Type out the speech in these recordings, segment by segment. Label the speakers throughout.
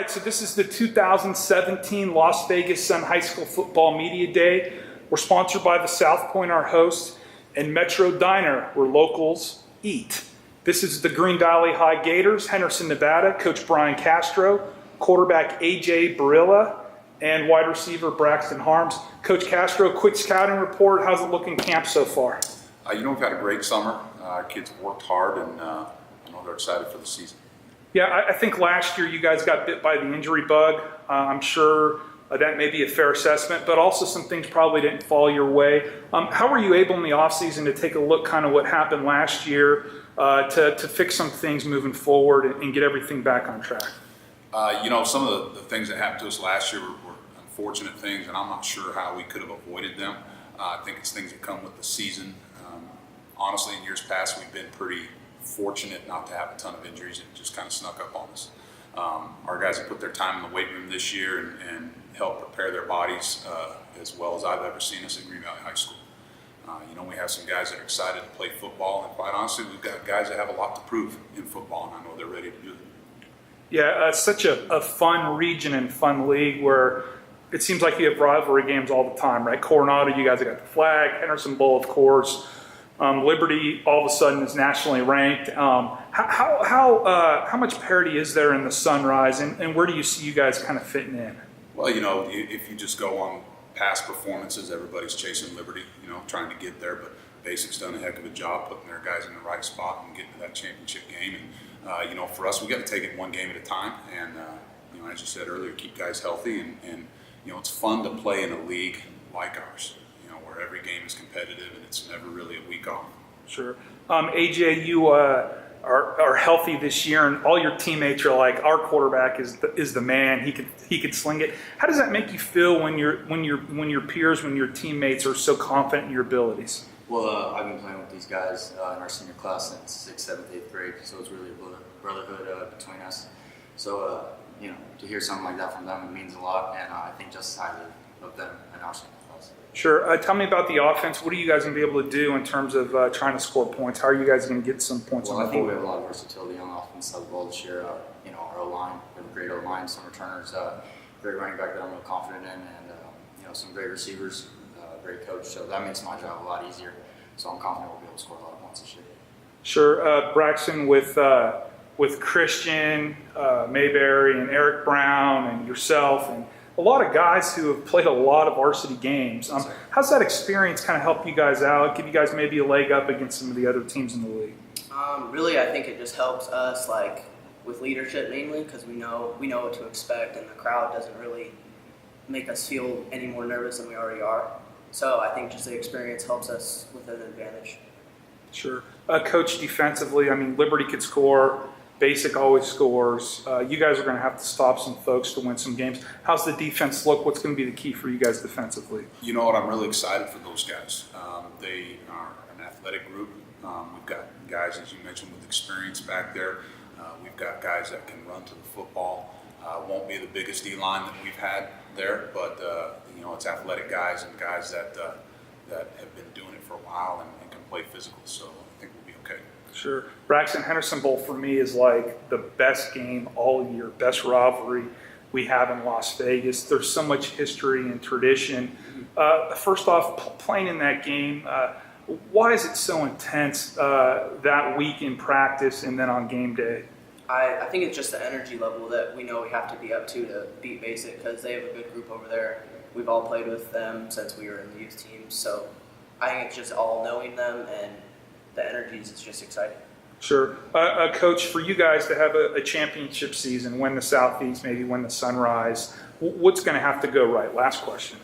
Speaker 1: right, so this is the 2017 Las Vegas Sun High School Football Media Day. We're sponsored by the South Point, our host, and Metro Diner, where locals eat. This is the Green Valley High Gators, Henderson, Nevada, Coach Brian Castro, quarterback A.J. Barilla, and wide receiver Braixen Harms. Coach Castro, quick scouting report. How's it looking camp so far?
Speaker 2: We've had a great summer. Our kids have worked hard, and I know they're excited for the season.
Speaker 1: Yeah, I think last year you guys got bit by the injury bug. I'm sure that may be a fair assessment, but also some things probably didn't fall your way. How were you able in the offseason to take a look kind of what happened last year to fix some things moving forward and get everything back on track?
Speaker 2: Some of the things that happened to us last year were unfortunate things, and I'm not sure how we could have avoided them. I think it's things that come with the season. Honestly, in years past, we've been pretty fortunate not to have a ton of injuries. It just kind of snuck up on us. Our guys have put their time in the weight room this year and helped prepare their bodies as well as I've ever seen us at Green Valley High School. We have some guys that are excited to play football, and quite honestly, we've got guys that have a lot to prove in football, and I know they're ready to do it.
Speaker 1: Yeah, such a fun region and fun league where it seems like you have rivalry games all the time, right? Coronado, you guys have got the flag. Henderson Bowl, of course. Liberty, all of a sudden, is nationally ranked. How much parity is there in the Sunrise, and where do you see you guys kind of fitting in?
Speaker 2: Well, if you just go on past performances, everybody's chasing Liberty, trying to get there, but Basic's done a heck of a job putting their guys in the right spot and getting to that championship game. And, for us, we got to take it one game at a time, and, as you said earlier, keep guys healthy, and it's fun to play in a league like ours, where every game is competitive and it's never really a week off.
Speaker 1: Sure. AJ, you are healthy this year, and all your teammates are like, our quarterback is the man. He could sling it. How does that make you feel when your peers, when your teammates are so confident in your abilities?
Speaker 3: Well, I've been playing with these guys in our senior class since 6th, 7th, 8th grade, so it's really a brotherhood between us. So, to hear something like that from them, it means a lot, and I think just as highly of them in our senior class.
Speaker 1: Sure. Tell me about the offense. What are you guys going to be able to do in terms of trying to score points? How are you guys going to get some points on the board?
Speaker 3: I think we have a lot of versatility on the offense side of the ball this year. Our O-line, we have a great O-line, some returners, great running back that I'm real confident in, and some great receivers, great coach. So that makes my job a lot easier. So I'm confident we'll be able to score a lot of points this year.
Speaker 1: Sure. Braixen, with Christian, Mayberry, and Eric Brown, and yourself, and a lot of guys who have played a lot of varsity games. How's that experience kind of help you guys out, give you guys maybe a leg up against some of the other teams in the league?
Speaker 4: Really, I think it just helps us, with leadership mainly, because we know what to expect, and the crowd doesn't really make us feel any more nervous than we already are. So I think just the experience helps us with an advantage.
Speaker 1: Sure. Coach, defensively, Liberty could score. Basic always scores. You guys are going to have to stop some folks to win some games. How's the defense look? What's going to be the key for you guys defensively?
Speaker 2: You know what? I'm really excited for those guys. They are an athletic group. We've got guys, as you mentioned, with experience back there. We've got guys that can run to the football. Won't be the biggest D-line that we've had there, but it's athletic guys and guys that have been doing it for a while and can play physical. So I think we'll be okay.
Speaker 1: Sure. Braixen Henderson Bowl for me is like the best game all year, best rivalry we have in Las Vegas. There's so much history and tradition. First off, playing in that game, why is it so intense that week in practice and then on game day?
Speaker 4: I think it's just the energy level that we know we have to be up to beat Basic, because they have a good group over there. We've all played with them since we were in the youth teams, so I think it's just all knowing them, and the energies is just exciting.
Speaker 1: Sure. Coach, for you guys to have a championship season, win the Southeast, maybe win the Sunrise, what's going to have to go right? Last question.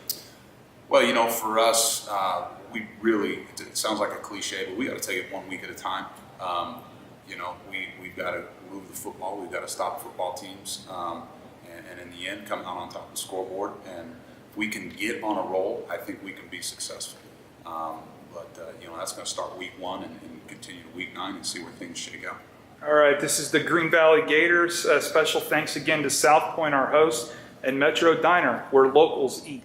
Speaker 2: Well, for us, we really, it sounds like a cliche, but we got to take it 1 week at a time. We've got to move the football. We've got to stop football teams. And in the end, come out on top of the scoreboard. And if we can get on a roll, I think we can be successful. That's going to start week 1 and continue to week 9 and see where things shake out.
Speaker 1: All right, this is the Green Valley Gators. Special thanks again to South Point, our host, and Metro Diner, where locals eat.